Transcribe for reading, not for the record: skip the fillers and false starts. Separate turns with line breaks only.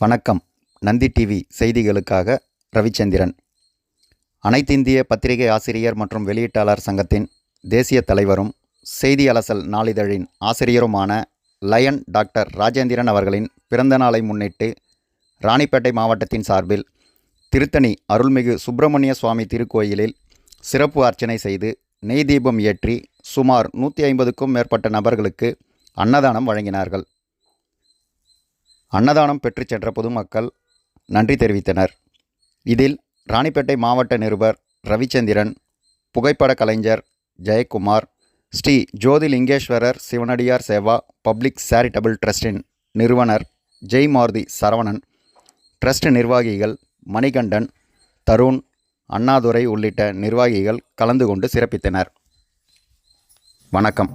வணக்கம். நந்தி டிவி செய்திகளுக்காக ரவிச்சந்திரன். அனைத்திந்திய பத்திரிகை ஆசிரியர் மற்றும் வெளியீட்டாளர் சங்கத்தின் தேசிய தலைவரும் செய்தி அலசல் நாளிதழின் ஆசிரியருமான லயன் டாக்டர் ராஜேந்திரன் அவர்களின் பிறந்த நாளை முன்னிட்டு ராணிப்பேட்டை மாவட்டத்தின் சார்பில் திருத்தணி அருள்மிகு சுப்பிரமணிய சுவாமி திருக்கோயிலில் சிறப்பு அர்ச்சனை செய்து நெய் தீபம் ஏற்றி சுமார் 150க்கும் மேற்பட்ட நபர்களுக்கு அன்னதானம் வழங்கினார்கள். அன்னதானம் பெற்றுச் சென்ற பொதுமக்கள் நன்றி தெரிவித்தனர். இதில் ராணிப்பேட்டை மாவட்ட நிருபர் ரவிச்சந்திரன், புகைப்பட கலைஞர் ஜெயக்குமார், ஸ்ரீ ஜோதிலிங்கேஸ்வரர் சிவனடியார் சேவா பப்ளிக் சேரிட்டபிள் ட்ரஸ்டின் நிறுவனர் ஜெய்மாருதி சரவணன், ட்ரஸ்ட் நிர்வாகிகள் மணிகண்டன், தருண், அண்ணாதுரை உள்ளிட்ட நிர்வாகிகள் கலந்து கொண்டு சிறப்பித்தனர். வணக்கம்.